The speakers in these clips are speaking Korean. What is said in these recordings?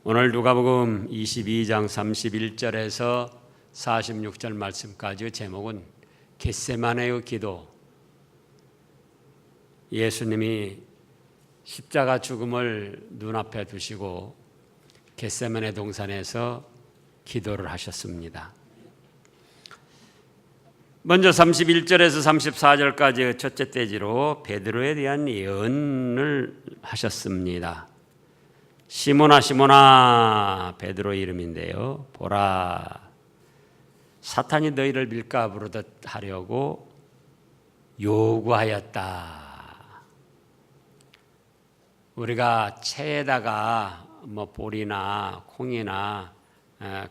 오늘 누가복음 22장 31절에서 46절 말씀까지 제목은 겟세마네의 기도. 예수님이 십자가 죽음을 눈앞에 두시고 겟세마네 동산에서 기도를 하셨습니다. 먼저 31절에서 34절까지 첫째 대지로 베드로에 대한 예언을 하셨습니다. 시몬아 시몬아, 베드로의 이름인데요, 보라, 사탄이 너희를 밀가부르듯 하려고 요구하였다. 우리가 채에다가 보리나 콩이나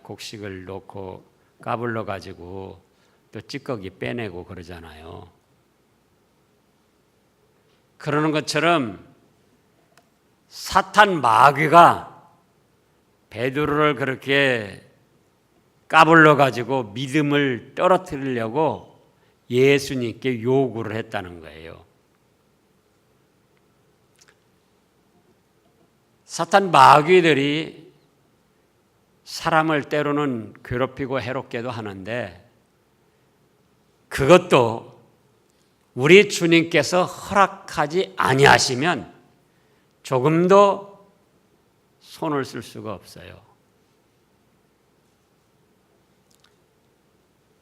곡식을 넣고 까불러 가지고 또 찌꺼기 빼내고 그러잖아요. 그러는 것처럼 사탄 마귀가 베드로를 그렇게 까불러 가지고 믿음을 떨어뜨리려고 예수님께 요구를 했다는 거예요. 사탄 마귀들이 사람을 때로는 괴롭히고 해롭게도 하는데, 그것도 우리 주님께서 허락하지 아니하시면 조금도 손을 쓸 수가 없어요.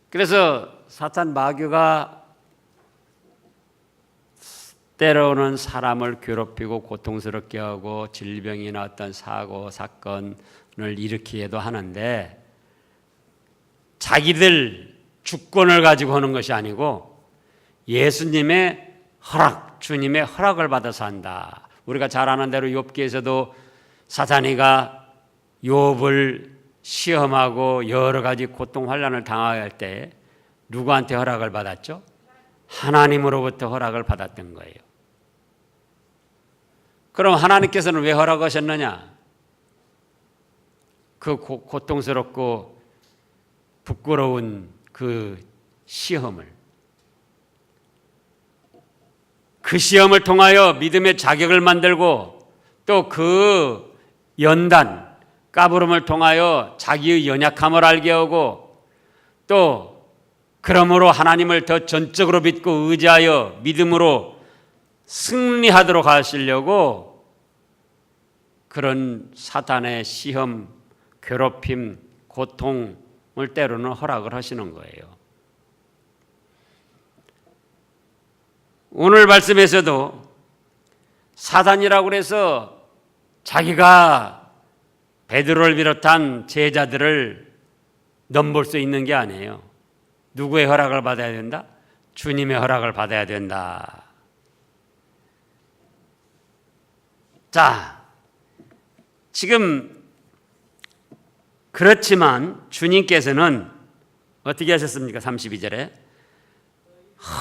그래서 사탄 마귀가 때로는 사람을 괴롭히고 고통스럽게 하고 질병이나 어떤 사고, 사건을 일으키기도 하는데, 자기들 주권을 가지고 하는 것이 아니고 예수님의 허락, 주님의 허락을 받아서 한다. 우리가 잘 아는 대로 욥기에서도 사탄이가 욥을 시험하고 여러 가지 고통 환난을 당하게 할 때 누구한테 허락을 받았죠? 하나님으로부터 허락을 받았던 거예요. 그럼 하나님께서는 왜 허락하셨느냐? 그 고통스럽고 부끄러운 그 시험을, 그 시험을 통하여 믿음의 자격을 만들고, 또 그 연단, 까부름을 통하여 자기의 연약함을 알게 하고, 또 그러므로 하나님을 더 전적으로 믿고 의지하여 믿음으로 승리하도록 하시려고 그런 사탄의 시험, 괴롭힘, 고통을 때로는 허락을 하시는 거예요. 오늘 말씀에서도 사단이라고 해서 자기가 베드로를 비롯한 제자들을 넘볼 수 있는 게 아니에요. 누구의 허락을 받아야 된다? 주님의 허락을 받아야 된다. 자, 지금 그렇지만 주님께서는 어떻게 하셨습니까? 32절에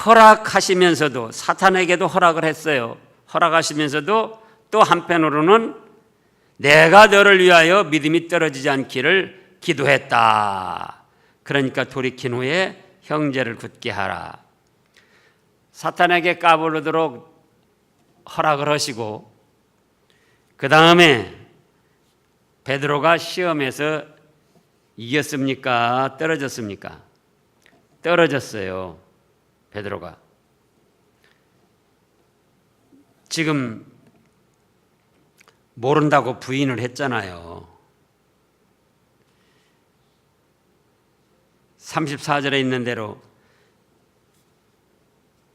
허락하시면서도, 사탄에게도 허락을 했어요. 허락하시면서도 또 한편으로는 내가 너를 위하여 믿음이 떨어지지 않기를 기도했다. 그러니까 돌이킨 후에 형제를 굳게 하라. 사탄에게 까불르도록 허락을 하시고, 그 다음에 베드로가 시험에서 이겼습니까? 떨어졌습니까? 떨어졌어요. 베드로가 지금 모른다고 부인을 했잖아요. 34절에 있는 대로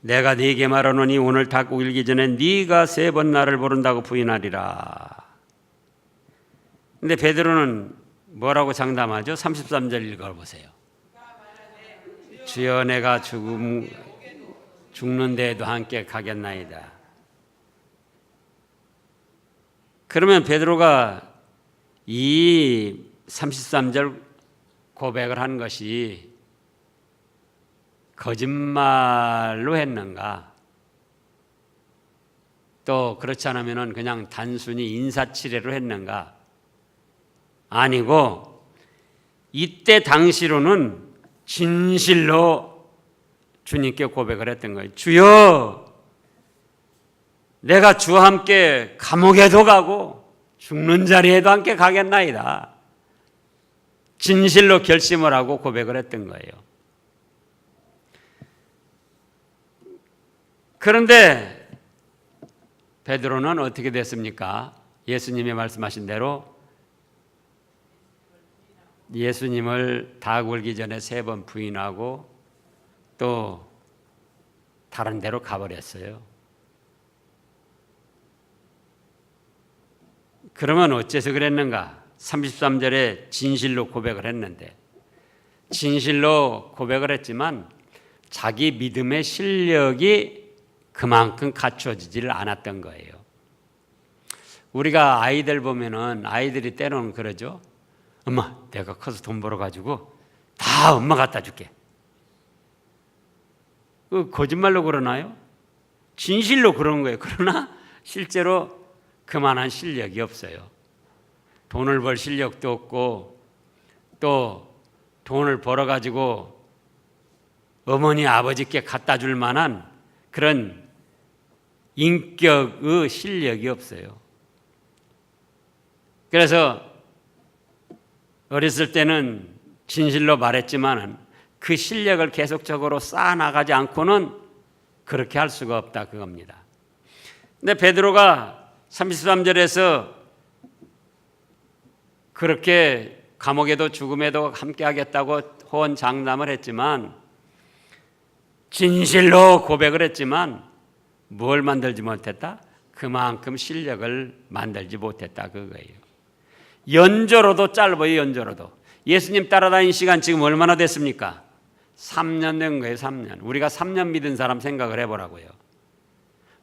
내가 네게 말하노니 오늘 닭 울기 전에 네가 3번 나를 모른다고 부인하리라. 근데 베드로는 뭐라고 장담하죠? 33절 읽어보세요. 주여 내가 죽는 데에도 함께 가겠나이다. 그러면 베드로가 이 33절 고백을 한 것이 거짓말로 했는가? 또 그렇지 않으면 그냥 단순히 인사치레로 했는가? 아니고 이때 당시로는 진실로 주님께 고백을 했던 거예요. 주여, 내가 주와 함께 감옥에도 가고 죽는 자리에도 함께 가겠나이다. 진실로 결심을 하고 고백을 했던 거예요. 그런데 베드로는 어떻게 됐습니까? 예수님이 말씀하신 대로 예수님을 다 굴기 전에 3번 부인하고 또 다른 데로 가버렸어요. 그러면 어째서 그랬는가? 33절에 진실로 고백을 했는데, 진실로 고백을 했지만 자기 믿음의 실력이 그만큼 갖춰지지를 않았던 거예요. 우리가 아이들 보면은 아이들이 때로는 그러죠. 엄마, 내가 커서 돈 벌어가지고 다 엄마 갖다 줄게. 거짓말로 그러나요? 진실로 그런 거예요. 그러나 실제로 그만한 실력이 없어요. 돈을 벌 실력도 없고 또 돈을 벌어가지고 어머니 아버지께 갖다 줄 만한 그런 인격의 실력이 없어요. 그래서 어렸을 때는 진실로 말했지만 그 실력을 계속적으로 쌓아나가지 않고는 그렇게 할 수가 없다 그겁니다. 근데 베드로가 33절에서 그렇게 감옥에도 죽음에도 함께 하겠다고 호언장담을 했지만 진실로 고백을 했지만 뭘 만들지 못했다? 그만큼 실력을 만들지 못했다 그거예요. 연조로도 짧아요. 연조로도. 예수님 따라다닌 시간 지금 얼마나 됐습니까? 3년 된 거예요. 3년. 우리가 3년 믿은 사람 생각을 해보라고요.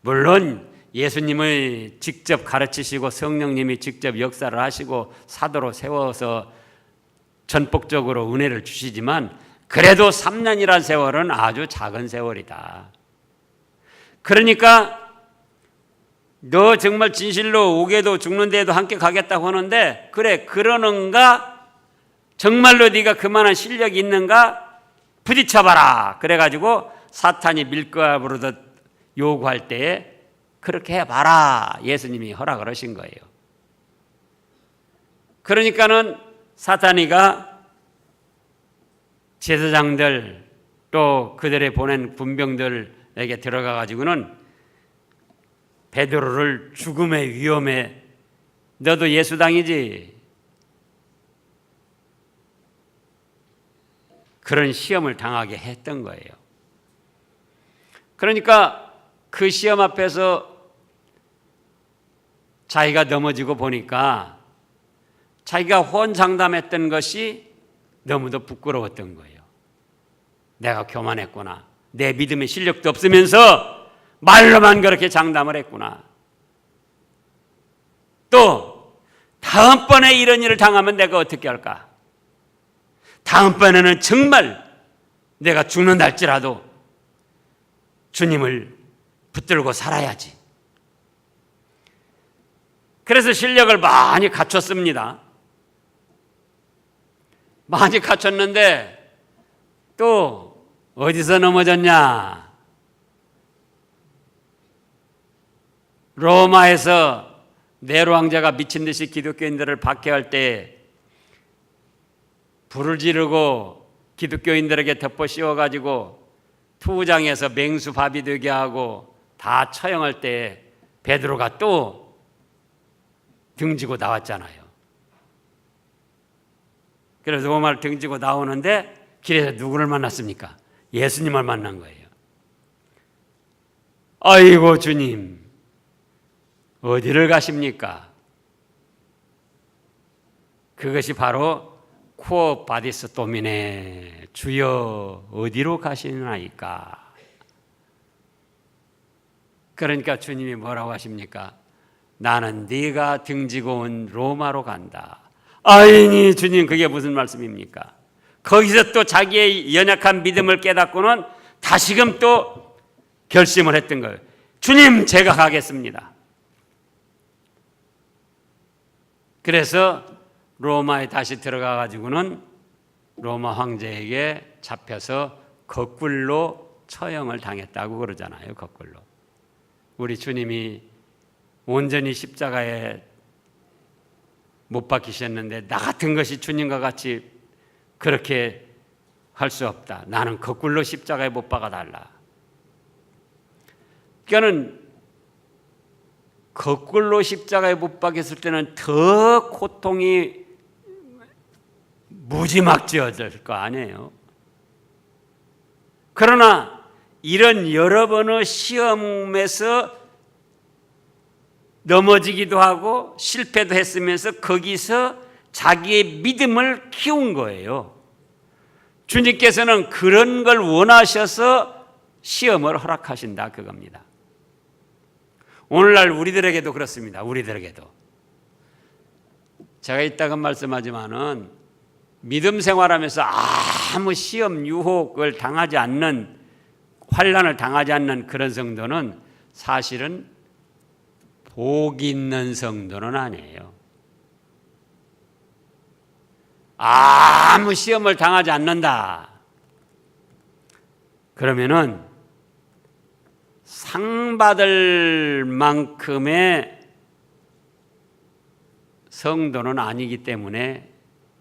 물론 예수님을 직접 가르치시고 성령님이 직접 역사를 하시고 사도로 세워서 전폭적으로 은혜를 주시지만 그래도 3년이라는 세월은 아주 작은 세월이다. 그러니까 너 정말 진실로 오게도 죽는데도 함께 가겠다고 하는데 그래 그러는가? 정말로 네가 그만한 실력이 있는가? 부딪혀봐라. 그래가지고 사탄이 밀가부르듯 요구할 때에 그렇게 해봐라. 예수님이 허락을 하신 거예요. 그러니까는 사탄이가 제사장들 또 그들의 보낸 군병들에게 들어가 가지고는 베드로를 죽음의 위험에 너도 예수당이지 그런 시험을 당하게 했던 거예요. 그러니까 그 시험 앞에서 자기가 넘어지고 보니까 자기가 호언장담했던 것이 너무도 부끄러웠던 거예요. 내가 교만했구나. 내 믿음의 실력도 없으면서 말로만 그렇게 장담을 했구나. 또 다음번에 이런 일을 당하면 내가 어떻게 할까? 다음번에는 정말 내가 죽는다 할지라도 주님을 붙들고 살아야지. 그래서 실력을 많이 갖췄습니다. 많이 갖췄는데 또 어디서 넘어졌냐? 로마에서 네로 황제가 미친 듯이 기독교인들을 박해할 때 불을 지르고 기독교인들에게 덮어 씌워가지고 투장에서 맹수밥이 되게 하고 다 처형할 때 베드로가 또 등지고 나왔잖아요. 그래서 로마를 등지고 나오는데 길에서 누구를 만났습니까? 예수님을 만난 거예요. 아이고 주님 어디를 가십니까? 그것이 바로 쿠어 바디스 도미네 주여 어디로 가시나이까? 그러니까 주님이 뭐라고 하십니까? 나는 네가 등지고 온 로마로 간다. 아이니 주님 그게 무슨 말씀입니까? 거기서 또 자기의 연약한 믿음을 깨닫고는 다시금 또 결심을 했던 거예요. 주님 제가 가겠습니다. 그래서 로마에 다시 들어가 가지고는 로마 황제에게 잡혀서 거꾸로 처형을 당했다고 그러잖아요. 거꾸로. 우리 주님이 온전히 십자가에 못 박히셨는데 나 같은 것이 주님과 같이 그렇게 할 수 없다. 나는 거꾸로 십자가에 못 박아달라. 그러니까는 거꾸로 십자가에 못 박혔을 때는 더 고통이 무지막지어질 거 아니에요. 그러나 이런 여러 번의 시험에서 넘어지기도 하고 실패도 했으면서 거기서 자기의 믿음을 키운 거예요. 주님께서는 그런 걸 원하셔서 시험을 허락하신다 그겁니다. 오늘날 우리들에게도 그렇습니다. 우리들에게도. 제가 이따가 말씀하지만은 믿음 생활하면서 아무 시험 유혹을 당하지 않는, 환난을 당하지 않는 그런 성도는 사실은 복 있는 성도는 아니에요. 아무 시험을 당하지 않는다. 그러면은 상 받을 만큼의 성도는 아니기 때문에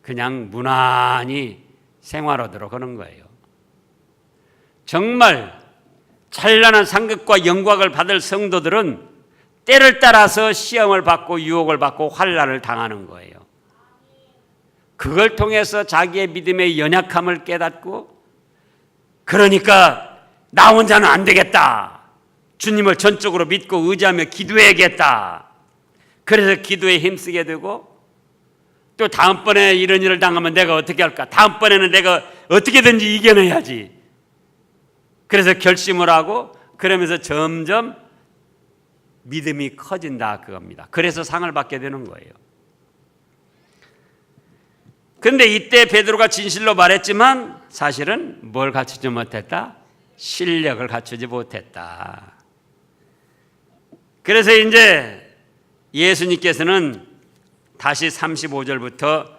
그냥 무난히 생활하도록 하는 거예요. 정말 찬란한 상급과 영광을 받을 성도들은 때를 따라서 시험을 받고 유혹을 받고 환난을 당하는 거예요. 그걸 통해서 자기의 믿음의 연약함을 깨닫고, 그러니까 나 혼자는 안 되겠다. 주님을 전적으로 믿고 의지하며 기도해야겠다. 그래서 기도에 힘쓰게 되고, 또 다음번에 이런 일을 당하면 내가 어떻게 할까? 다음번에는 내가 어떻게든지 이겨내야지. 그래서 결심을 하고, 그러면서 점점 믿음이 커진다 그겁니다. 그래서 상을 받게 되는 거예요. 그런데 이때 베드로가 진실로 말했지만 사실은 뭘 갖추지 못했다? 실력을 갖추지 못했다. 그래서 이제 예수님께서는 다시 35절부터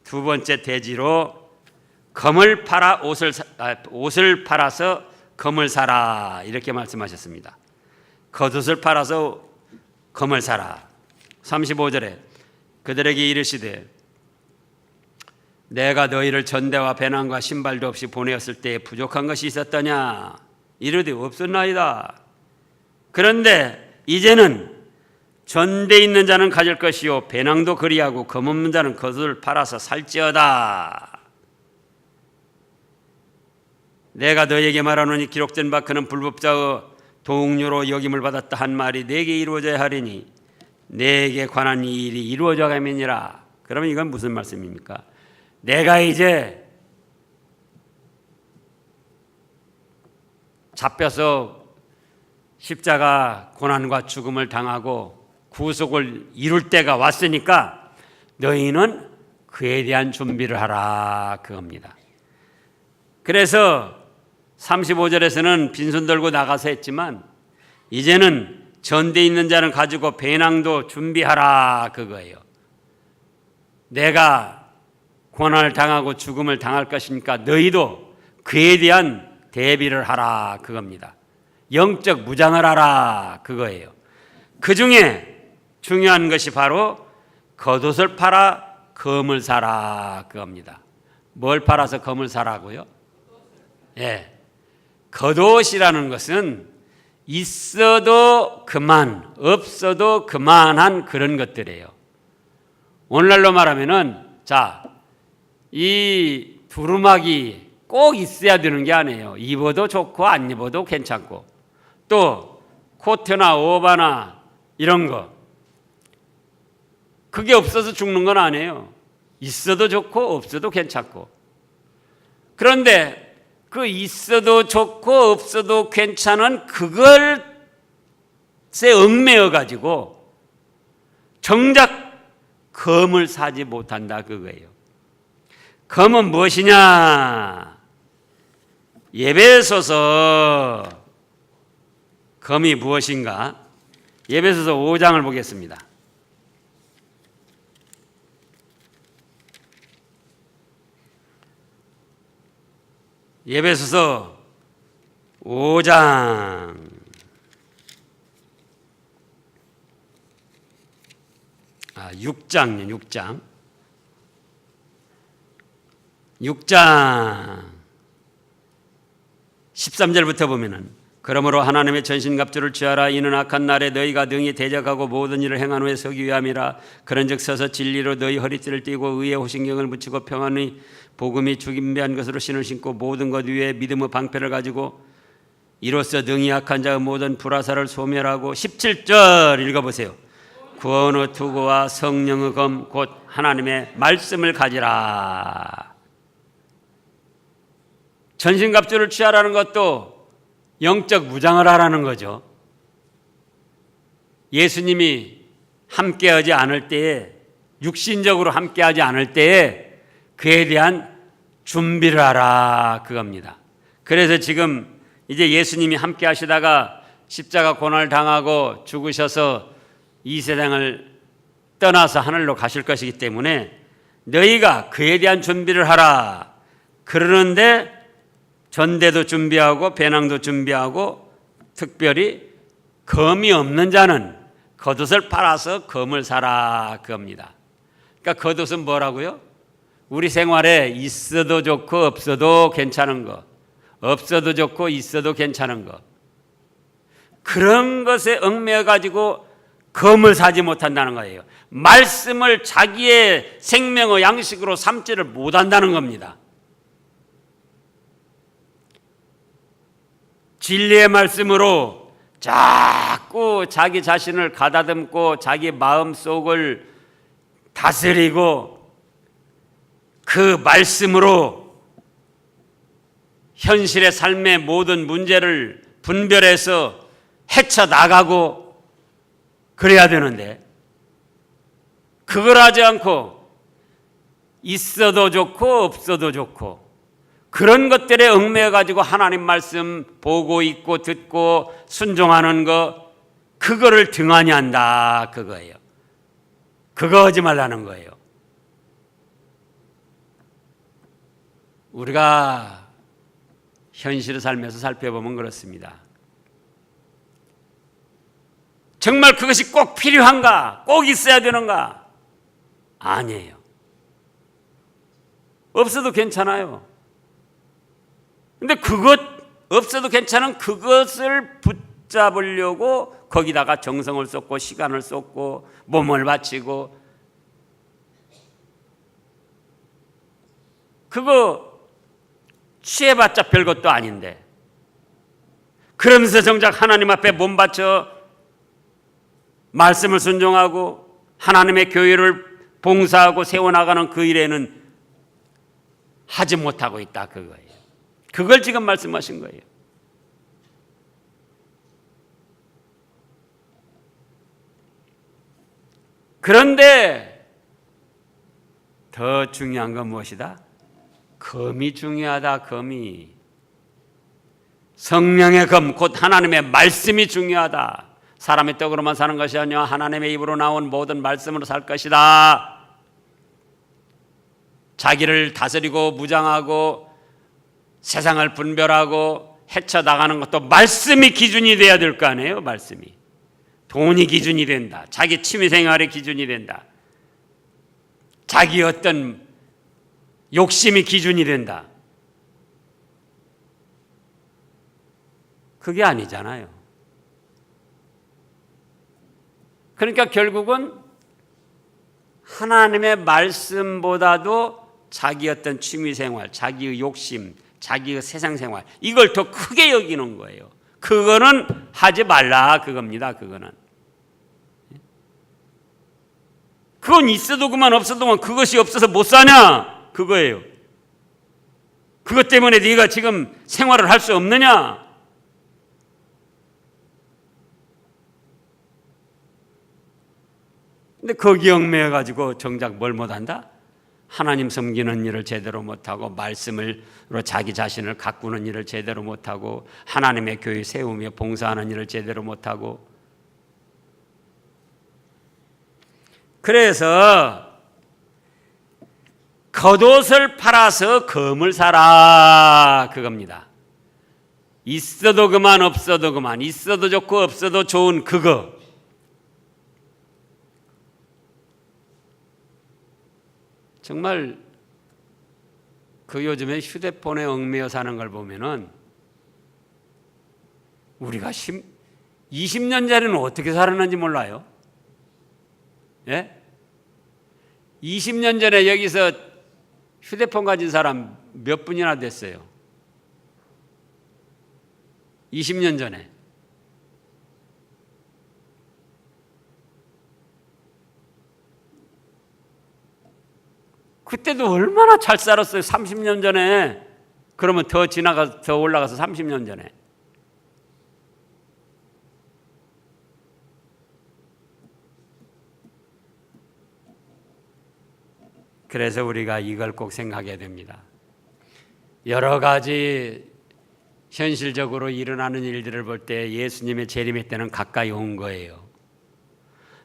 두 번째 대지로 검을 팔아 옷을 팔아서 검을 사라 이렇게 말씀하셨습니다. 겉옷을 팔아서 검을 사라. 35절에 그들에게 이르시되 내가 너희를 전대와 배낭과 신발도 없이 보내었을 때에 부족한 것이 있었더냐? 이르되 없었나이다. 그런데 이제는 전대 있는 자는 가질 것이요 배낭도 그리하고 검 없는 자는 겉옷을 팔아서 살지어다. 내가 너희에게 말하노니 기록된 바 그는 불법자의 동료로 역임을 받았다 한 말이 내게 이루어져야 하리니 내게 관한 이 일이 이루어져 가면이라. 그러면 이건 무슨 말씀입니까? 내가 이제 잡혀서 십자가 고난과 죽음을 당하고 구속을 이룰 때가 왔으니까 너희는 그에 대한 준비를 하라 그겁니다. 그래서 35절에서는 빈손 들고 나가서 했지만 이제는 전대 있는 자는 가지고 배낭도 준비하라 그거예요. 내가 고난을 당하고 죽음을 당할 것이니까 너희도 그에 대한 대비를 하라 그겁니다. 영적 무장을 하라 그거예요. 그 중에 중요한 것이 바로 겉옷을 팔아 검을 사라 그겁니다. 뭘 팔아서 검을 사라고요? 예, 겉옷이라는 것은 있어도 그만, 없어도 그만한 그런 것들이에요. 오늘날로 말하면은 이 두루마기 꼭 있어야 되는 게 아니에요. 입어도 좋고 안 입어도 괜찮고, 또 코트나 오바나 이런 거 그게 없어서 죽는 건 아니에요. 있어도 좋고 없어도 괜찮고. 그런데 그 있어도 좋고 없어도 괜찮은 그것에 얽매여 가지고 정작 검을 사지 못한다 그거예요. 검은 무엇이냐? 예배소서 검이 무엇인가? 예배소서 5장을 보겠습니다. 예배소서 5장 6장이요, 6장. 6장 13절부터 보면은 그러므로 하나님의 전신갑주를 취하라. 이는 악한 날에 너희가 능히 대적하고 모든 일을 행한 후에 서기 위함이라. 그런즉 서서 진리로 너희 허리띠를 띠고 의의 호신경을 붙이고 평안의 복음이 준비한 것으로 신을 신고 모든 것 위에 믿음의 방패를 가지고 이로써 능히 악한 자의 모든 불화살을 소멸하고 17절 읽어보세요. 구원의 투구와 성령의 검 곧 하나님의 말씀을 가지라. 전신갑주를 취하라는 것도 영적 무장을 하라는 거죠. 예수님이 함께하지 않을 때에, 육신적으로 함께하지 않을 때에 그에 대한 준비를 하라, 그겁니다. 그래서 지금 이제 예수님이 함께 하시다가 십자가 고난을 당하고 죽으셔서 이 세상을 떠나서 하늘로 가실 것이기 때문에 너희가 그에 대한 준비를 하라. 그러는데 전대도 준비하고 배낭도 준비하고 특별히 검이 없는 자는 겉옷을 팔아서 검을 사라, 그겁니다. 그러니까 겉옷은 뭐라고요? 우리 생활에 있어도 좋고 없어도 괜찮은 거, 없어도 좋고 있어도 괜찮은 거, 그런 것에 얽매여 가지고 검을 사지 못한다는 거예요. 말씀을 자기의 생명의 양식으로 삼지를 못한다는 겁니다. 진리의 말씀으로 자꾸 자기 자신을 가다듬고 자기 마음속을 다스리고 그 말씀으로 현실의 삶의 모든 문제를 분별해서 헤쳐나가고 그래야 되는데 그걸 하지 않고 있어도 좋고 없어도 좋고 그런 것들에 얽매여 가지고 하나님 말씀 보고 있고 듣고 순종하는 거, 그거를 등한히 한다, 그거예요. 그거 하지 말라는 거예요. 우리가 현실의 삶에서 살펴보면 그렇습니다. 정말 그것이 꼭 필요한가? 꼭 있어야 되는가? 아니에요. 없어도 괜찮아요. 근데 그것 없어도 괜찮은 그것을 붙잡으려고 거기다가 정성을 쏟고 시간을 쏟고 몸을 바치고, 그거 취해봤자 별것도 아닌데 그러면서 정작 하나님 앞에 몸 바쳐 말씀을 순종하고 하나님의 교회를 봉사하고 세워나가는 그 일에는 하지 못하고 있다, 그거예요. 그걸 지금 말씀하신 거예요. 그런데 더 중요한 건 무엇이다? 검이 중요하다, 검이. 성령의 검, 곧 하나님의 말씀이 중요하다. 사람의 떡으로만 사는 것이 아니라 하나님의 입으로 나온 모든 말씀으로 살 것이다. 자기를 다스리고 무장하고 세상을 분별하고 헤쳐나가는 것도 말씀이 기준이 돼야 될 거 아니에요. 말씀이. 돈이 기준이 된다. 자기 취미생활의 기준이 된다. 자기 어떤 욕심이 기준이 된다. 그게 아니잖아요. 그러니까 결국은 하나님의 말씀보다도 자기 어떤 취미생활, 자기의 욕심, 자기의 세상생활, 이걸 더 크게 여기는 거예요. 그거는 하지 말라, 그겁니다. 그거는. 그건 있어도 그만 없어도 그만, 그것이 없어서 못 사냐, 그거예요. 그것 때문에 네가 지금 생활을 할 수 없느냐. 근데 거기 얽매여 가지고 정작 뭘 못한다? 하나님 섬기는 일을 제대로 못하고 말씀으로 자기 자신을 가꾸는 일을 제대로 못하고 하나님의 교회 세우며 봉사하는 일을 제대로 못하고. 그래서 겉옷을 팔아서 검을 사라, 그겁니다. 있어도 그만 없어도 그만, 있어도 좋고 없어도 좋은 그거. 정말 그 요즘에 휴대폰에 얽매여 사는 걸 보면은 우리가 20년 전에는 어떻게 살았는지 몰라요. 예? 20년 전에 여기서 휴대폰 가진 사람 몇 분이나 됐어요? 20년 전에. 그때도 얼마나 잘 살았어요. 30년 전에. 그러면 더 올라가서 30년 전에. 그래서 우리가 이걸 꼭 생각해야 됩니다. 여러 가지 현실적으로 일어나는 일들을 볼 때 예수님의 재림의 때는 가까이 온 거예요.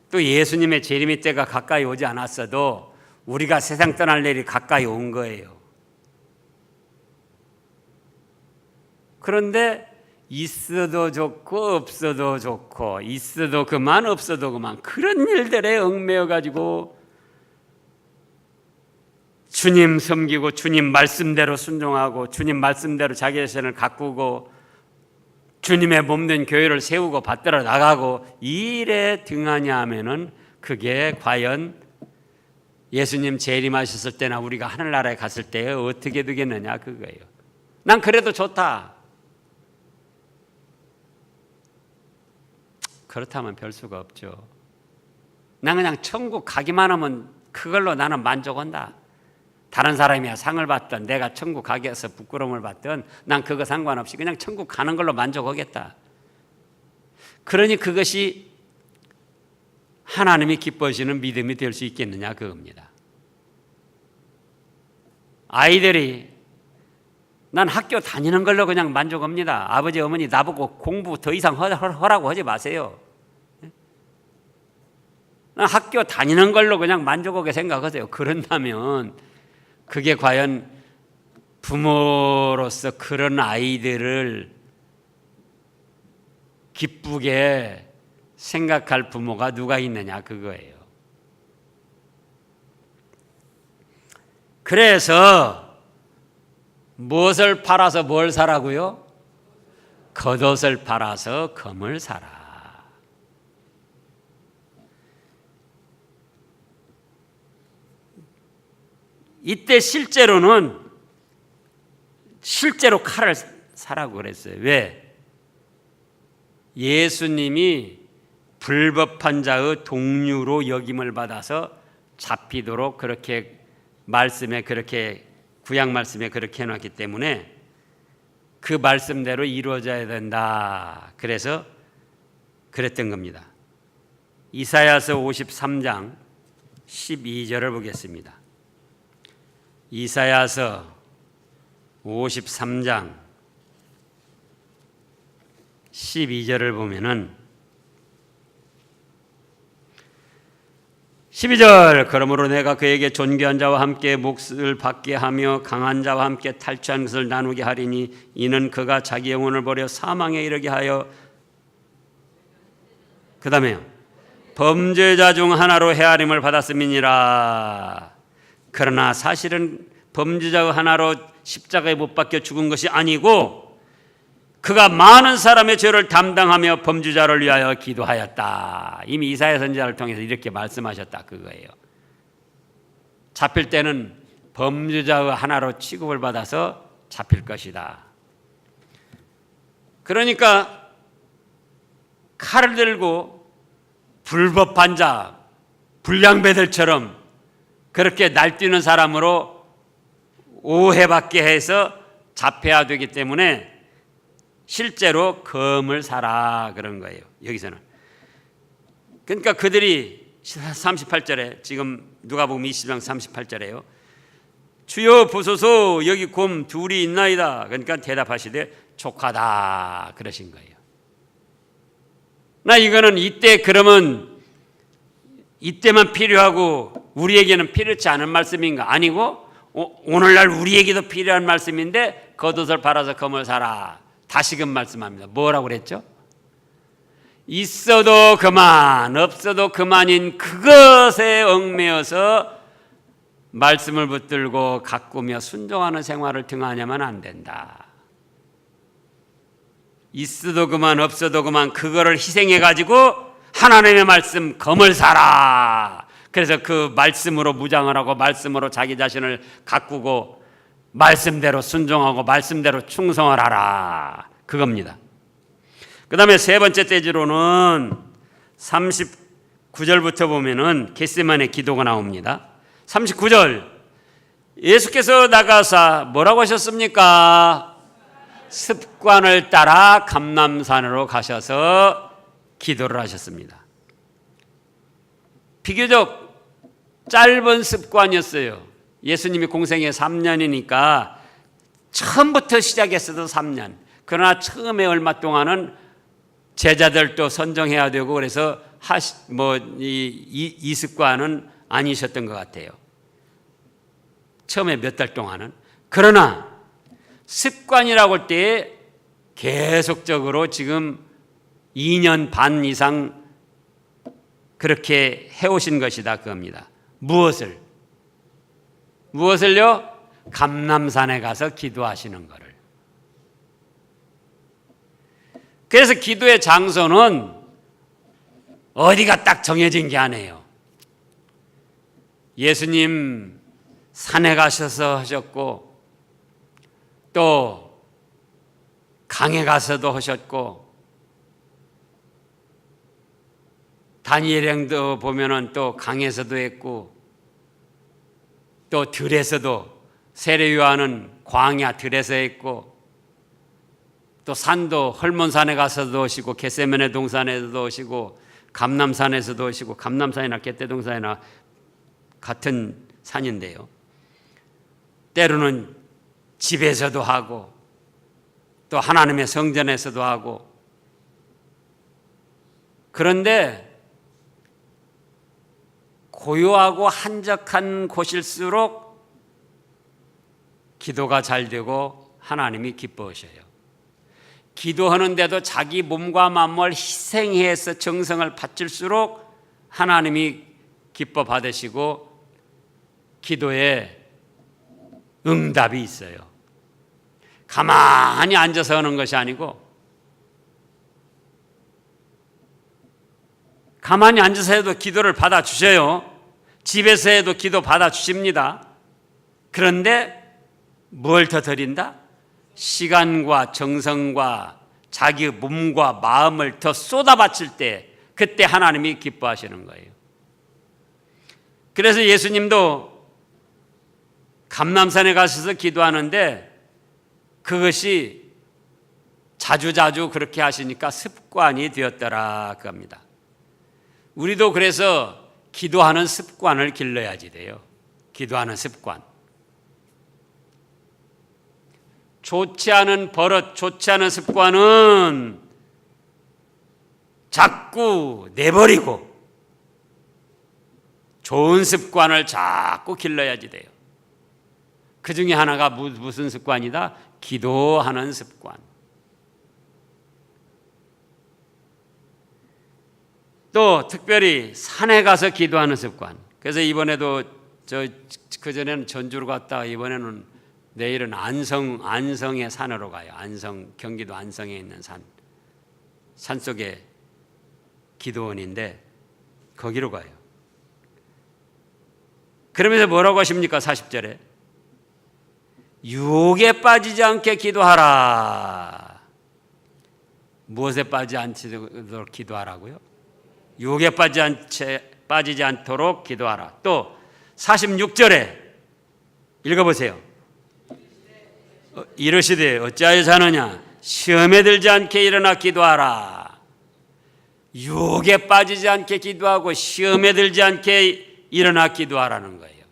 또 예수님의 재림의 때가 가까이 오지 않았어도 우리가 세상 떠날 날이 가까이 온 거예요. 그런데 있어도 좋고 없어도 좋고 있어도 그만 없어도 그만 그런 일들에 얽매여 가지고 주님 섬기고 주님 말씀대로 순종하고 주님 말씀대로 자기 자신을 가꾸고 주님의 몸된 교회를 세우고 받들어 나가고 이 일에 등하냐 하면은 그게 과연 예수님 재림하셨을 때나 우리가 하늘나라에 갔을 때 어떻게 되겠느냐 그거예요. 난 그래도 좋다. 그렇다면 별 수가 없죠. 난 그냥 천국 가기만 하면 그걸로 나는 만족한다. 다른 사람이야 상을 받든 내가 천국 가게 해서 부끄러움을 받든 난 그거 상관없이 그냥 천국 가는 걸로 만족하겠다. 그러니 그것이 하나님이 기뻐하시는 믿음이 될 수 있겠느냐 그겁니다. 아이들이 난 학교 다니는 걸로 그냥 만족합니다. 아버지 어머니 나보고 공부 더 이상 하라고 하지 마세요. 난 학교 다니는 걸로 그냥 만족하게 생각하세요. 그런다면 그게 과연 부모로서 그런 아이들을 기쁘게 생각할 부모가 누가 있느냐 그거예요. 그래서 무엇을 팔아서 뭘 사라고요? 겉옷을 팔아서 금을 사라. 이때 실제로 칼을 사라고 그랬어요. 왜? 예수님이 불법한 자의 동류로 여김을 받아서 잡히도록 그렇게 말씀에 그렇게 구약 말씀에 그렇게 해놨기 때문에 그 말씀대로 이루어져야 된다. 그래서 그랬던 겁니다. 이사야서 53장 12절을 보겠습니다. 이사야서 53장 12절을 보면은 12절 그러므로 내가 그에게 존귀한 자와 함께 몫을 받게 하며 강한 자와 함께 탈취한 것을 나누게 하리니 이는 그가 자기 영혼을 버려 사망에 이르게 하여 그 다음에요 범죄자 중 하나로 헤아림을 받았음이니라. 그러나 사실은 범죄자 하나로 십자가에 못 박혀 죽은 것이 아니고 그가 많은 사람의 죄를 담당하며 범죄자를 위하여 기도하였다. 이미 이사야 선지자를 통해서 이렇게 말씀하셨다 그거예요. 잡힐 때는 범죄자 하나로 취급을 받아서 잡힐 것이다. 그러니까 칼을 들고 불법한 자, 불량배들처럼 그렇게 날뛰는 사람으로 오해받게 해서 잡혀야 되기 때문에 실제로 검을 사라 그런 거예요. 여기서는. 그러니까 그들이 38절에 지금 누가복음 20장 38절에요. 주여 보소서 여기 곰 둘이 있나이다. 그러니까 대답하시되 족하다 그러신 거예요. 나 이거는 이때 그러면 이때만 필요하고 우리에게는 필요치 않은 말씀인가? 아니고 오늘날 우리에게도 필요한 말씀인데 겉옷을 팔아서 검을 사라. 다시금 말씀합니다. 뭐라고 그랬죠? 있어도 그만 없어도 그만인 그것에 얽매여서 말씀을 붙들고 가꾸며 순종하는 생활을 등한하면 안 된다. 있어도 그만 없어도 그만 그거를 희생해가지고 하나님의 말씀 검을 사라. 그래서 그 말씀으로 무장을 하고 말씀으로 자기 자신을 가꾸고 말씀대로 순종하고 말씀대로 충성을 하라. 그겁니다. 그 다음에 세 번째 떼지로는 39절부터 보면은 겟세마네 기도가 나옵니다. 39절 예수께서 나가사 뭐라고 하셨습니까? 습관을 따라 감람산으로 가셔서 기도를 하셨습니다. 비교적 짧은 습관이었어요. 예수님이 공생애 3년이니까 처음부터 시작했어도 3년. 그러나 처음에 얼마 동안은 제자들도 선정해야 되고 그래서 이 습관은 아니셨던 것 같아요. 처음에 몇 달 동안은. 그러나 습관이라고 할 때 계속적으로 지금 2년 반 이상 그렇게 해오신 것이다 그겁니다. 무엇을요? 감람산에 가서 기도하시는 것을. 그래서 기도의 장소는 어디가 딱 정해진 게 아니에요. 예수님 산에 가셔서 하셨고 또 강에 가서도 하셨고 다니엘행도 보면은 또 강에서도 했고 또 들에서도 세례 요한은 광야 들에서 했고 또 산도 헐몬산에 가서도 오시고 겟세마네 동산에서도 오시고 감람산에서도 오시고 감람산이나 겟대동산이나 같은 산인데요. 때로는 집에서도 하고 또 하나님의 성전에서도 하고 그런데 고요하고 한적한 곳일수록 기도가 잘 되고 하나님이 기뻐하셔요. 기도하는데도 자기 몸과 마음을 희생해서 정성을 바칠수록 하나님이 기뻐 받으시고 기도에 응답이 있어요. 가만히 앉아서 하는 것이 아니고 가만히 앉아서 해도 기도를 받아주셔요. 집에서 해도 기도 받아주십니다. 그런데 뭘 더 드린다? 시간과 정성과 자기 몸과 마음을 더 쏟아바칠 때 그때 하나님이 기뻐하시는 거예요. 그래서 예수님도 감람산에 가셔서 기도하는데 그것이 자주자주 그렇게 하시니까 습관이 되었더라 그겁니다. 우리도 그래서 기도하는 습관을 길러야지 돼요. 기도하는 습관. 좋지 않은 버릇, 좋지 않은 습관은 자꾸 내버리고 좋은 습관을 자꾸 길러야지 돼요. 그 중에 하나가 무슨 습관이다? 기도하는 습관. 또 특별히 산에 가서 기도하는 습관. 그래서 이번에도 그전에는 전주로 갔다가 이번에는 내일은 안성의 산으로 가요. 경기도 안성에 있는 산속에 기도원인데 거기로 가요. 그러면서 뭐라고 하십니까? 40절에 유혹에 빠지지 않게 기도하라. 무엇에 빠지지 않도록 기도하라고요? 유혹에 빠지지 않도록 기도하라. 또 46절에 읽어보세요. 이르시되 어찌하여 자느냐? 시험에 들지 않게 일어나 기도하라. 유혹에 빠지지 않게 기도하고 시험에 들지 않게 일어나 기도하라는 거예요.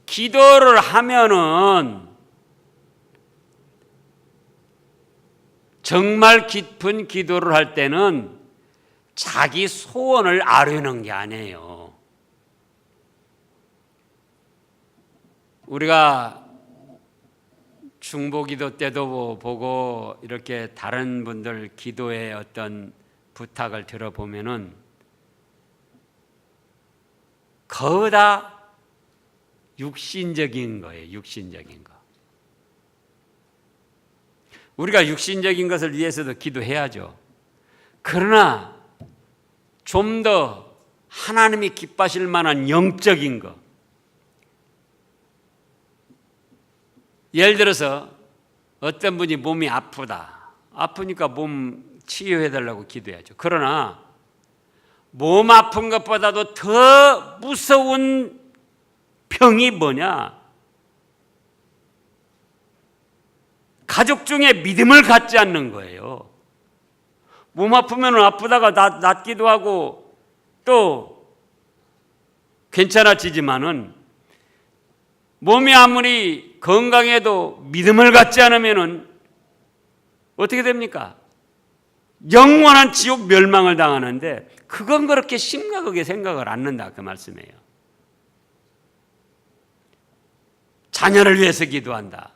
기도를 하면은 정말 깊은 기도를 할 때는 자기 소원을 아뢰는 게 아니에요. 우리가 중보기도 때도 보고 이렇게 다른 분들 기도의 어떤 부탁을 들어보면은 거의 다 육신적인 거예요. 육신적인 거. 우리가 육신적인 것을 위해서도 기도해야죠. 그러나 좀 더 하나님이 기뻐하실 만한 영적인 것. 예를 들어서 어떤 분이 몸이 아프다. 아프니까 몸 치유해달라고 기도해야죠. 그러나 몸 아픈 것보다도 더 무서운 병이 뭐냐? 가족 중에 믿음을 갖지 않는 거예요. 몸 아프면 아프다가 낫기도 하고 또 괜찮아지지만은 몸이 아무리 건강해도 믿음을 갖지 않으면은 어떻게 됩니까? 영원한 지옥 멸망을 당하는데 그건 그렇게 심각하게 생각을 않는다 그 말씀이에요. 자녀를 위해서 기도한다.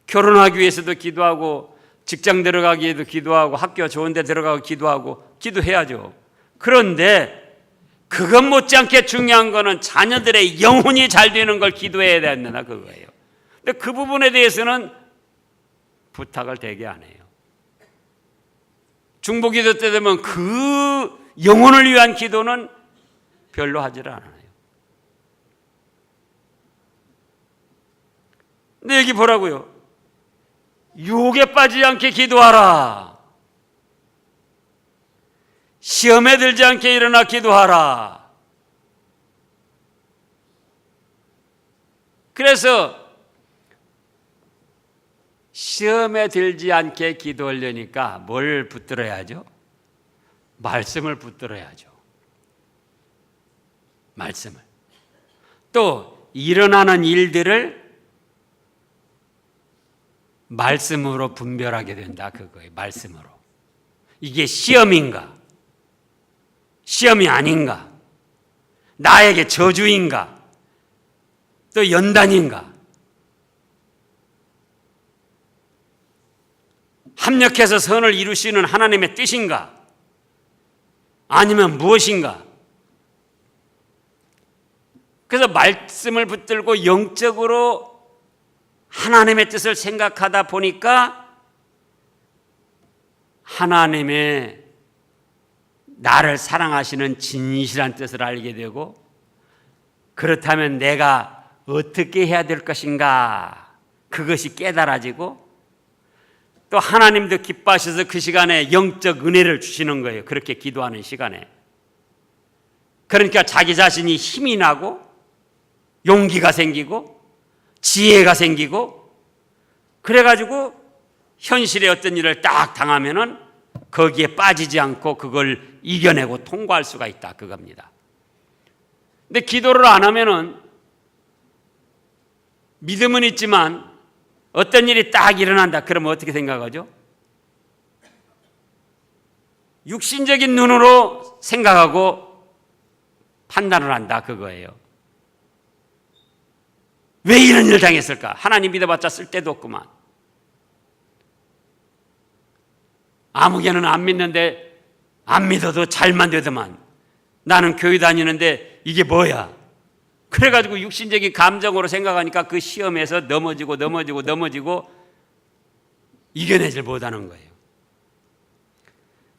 결혼하기 위해서도 기도하고 직장 들어가기 위해서도 기도하고 학교 좋은 데 들어가고 기도하고 기도해야죠. 그런데 그것 못지않게 중요한 거는 자녀들의 영혼이 잘 되는 걸 기도해야 된다 그거예요. 근데 그 부분에 대해서는 부탁을 되게 안 해요. 중보기도 때 되면 그 영혼을 위한 기도는 별로 하질 않아요. 근데 여기 보라고요. 유혹에 빠지지 않게 기도하라. 시험에 들지 않게 일어나 기도하라. 그래서 시험에 들지 않게 기도하려니까 뭘 붙들어야죠? 말씀을 붙들어야죠. 말씀을. 또 일어나는 일들을 말씀으로 분별하게 된다 그거예요. 말씀으로. 이게 시험인가? 시험이 아닌가? 나에게 저주인가? 또 연단인가? 합력해서 선을 이루시는 하나님의 뜻인가? 아니면 무엇인가? 그래서 말씀을 붙들고 영적으로 하나님의 뜻을 생각하다 보니까 하나님의 나를 사랑하시는 진실한 뜻을 알게 되고 그렇다면 내가 어떻게 해야 될 것인가 그것이 깨달아지고 또 하나님도 기뻐하셔서 그 시간에 영적 은혜를 주시는 거예요. 그렇게 기도하는 시간에. 그러니까 자기 자신이 힘이 나고 용기가 생기고 지혜가 생기고 그래가지고 현실의 어떤 일을 딱 당하면은 거기에 빠지지 않고 그걸 이겨내고 통과할 수가 있다 그겁니다. 근데 기도를 안 하면은 믿음은 있지만 어떤 일이 딱 일어난다 그러면 어떻게 생각하죠? 육신적인 눈으로 생각하고 판단을 한다 그거예요. 왜 이런 일을 당했을까? 하나님 믿어봤자 쓸데도 없구만. 아무개는 안 믿는데 안 믿어도 잘만 되더만. 나는 교회 다니는데 이게 뭐야? 그래가지고 육신적인 감정으로 생각하니까 그 시험에서 넘어지고 이겨내질 못하는 거예요.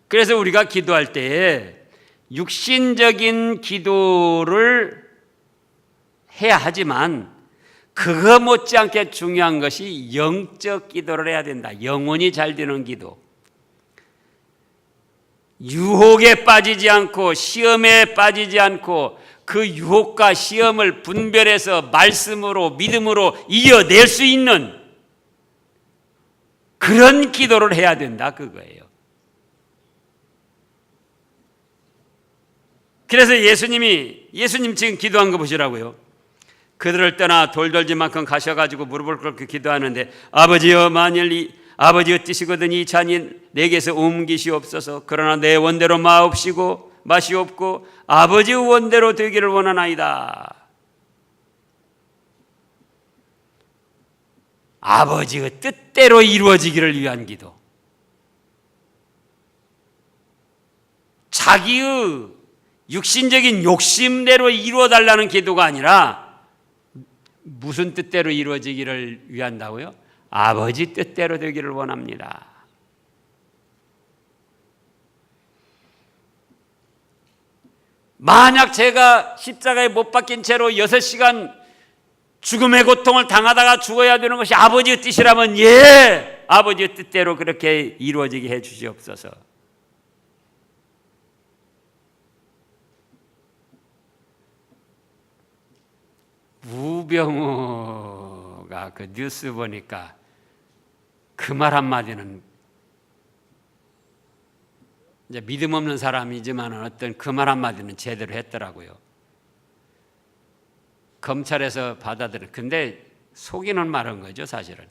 그래서 우리가 기도할 때에 육신적인 기도를 해야 하지만 그거 못지않게 중요한 것이 영적 기도를 해야 된다. 영혼이 잘 되는 기도. 유혹에 빠지지 않고 시험에 빠지지 않고 그 유혹과 시험을 분별해서 말씀으로 믿음으로 이겨낼 수 있는 그런 기도를 해야 된다 그거예요. 그래서 예수님 지금 기도한 거 보시라고요. 그들을 떠나 돌돌지만큼 가셔가지고 무릎을 꿇고 기도하는데 아버지여 만일 아버지의 뜻이거든 이 잔이 내게서 옮기시옵소서. 그러나 내 원대로 마시옵고 아버지의 원대로 되기를 원하나이다. 아버지의 뜻대로 이루어지기를 위한 기도. 자기의 육신적인 욕심대로 이루어달라는 기도가 아니라 무슨 뜻대로 이루어지기를 위한다고요? 아버지 뜻대로 되기를 원합니다. 만약 제가 십자가에 못 박힌 채로 6시간 죽음의 고통을 당하다가 죽어야 되는 것이 아버지의 뜻이라면 예, 아버지의 뜻대로 그렇게 이루어지게 해 주시옵소서. 우병우가 그 뉴스 보니까 그 말 한마디는 이제 믿음 없는 사람이지만 어떤 그 말 한마디는 제대로 했더라고요. 검찰에서 받아들인, 근데 속이는 말한 거죠, 사실은.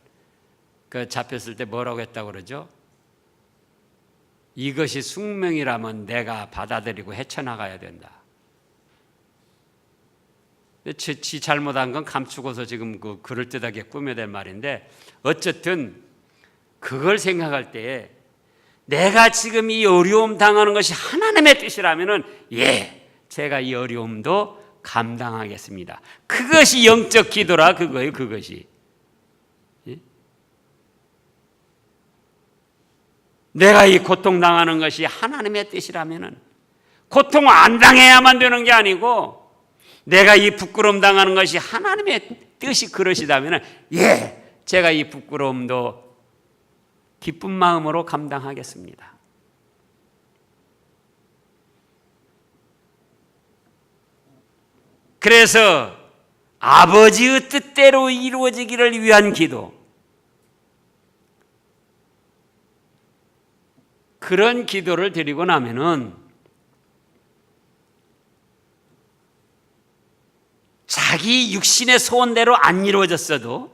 그 잡혔을 때 뭐라고 했다고 그러죠? 이것이 숙명이라면 내가 받아들이고 헤쳐나가야 된다. 지 잘못한 건 감추고서 지금 그 그럴듯하게 꾸며댄 말인데, 어쨌든 그걸 생각할 때에 내가 지금 이 어려움 당하는 것이 하나님의 뜻이라면은 예, 제가 이 어려움도 감당하겠습니다. 그것이 영적 기도라 그거예요, 그것이. 예? 내가 이 고통 당하는 것이 하나님의 뜻이라면은 고통을 안 당해야만 되는 게 아니고 내가 이 부끄러움 당하는 것이 하나님의 뜻이 그러시다면은 예, 제가 이 부끄러움도 기쁜 마음으로 감당하겠습니다. 그래서 아버지의 뜻대로 이루어지기를 위한 기도, 그런 기도를 드리고 나면은 자기 육신의 소원대로 안 이루어졌어도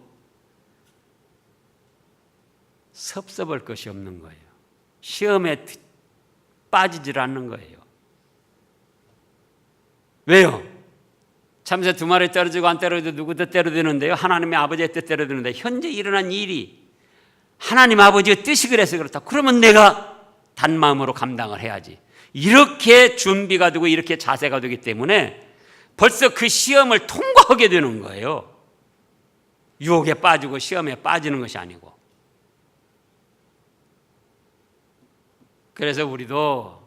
섭섭할 것이 없는 거예요. 시험에 빠지질 않는 거예요. 왜요? 참새 2마리 떨어지고 안 떨어져도 누구 뜻대로 되는데요? 하나님의 아버지의 뜻대로 되는데 현재 일어난 일이 하나님 아버지의 뜻이 그래서 그렇다. 그러면 내가 단마음으로 감당을 해야지. 이렇게 준비가 되고 이렇게 자세가 되기 때문에 벌써 그 시험을 통과하게 되는 거예요. 유혹에 빠지고 시험에 빠지는 것이 아니고. 그래서 우리도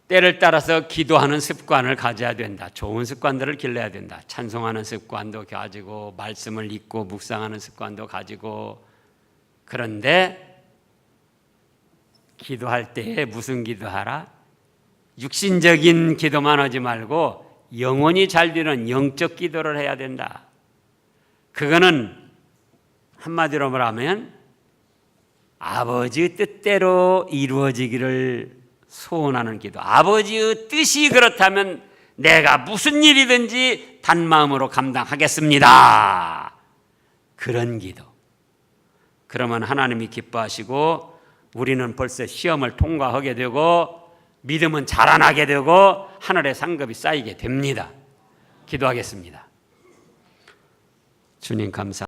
때를 따라서 기도하는 습관을 가져야 된다. 좋은 습관들을 길러야 된다. 찬송하는 습관도 가지고 말씀을 읽고 묵상하는 습관도 가지고. 그런데 기도할 때 무슨 기도하라? 육신적인 기도만 하지 말고 영혼이 잘 되는 영적 기도를 해야 된다. 그거는 한마디로 말하면 아버지의 뜻대로 이루어지기를 소원하는 기도. 아버지의 뜻이 그렇다면 내가 무슨 일이든지 단마음으로 감당하겠습니다. 그런 기도. 그러면 하나님이 기뻐하시고 우리는 벌써 시험을 통과하게 되고 믿음은 자라나게 되고 하늘의 상급이 쌓이게 됩니다. 기도하겠습니다. 주님 감사합니다.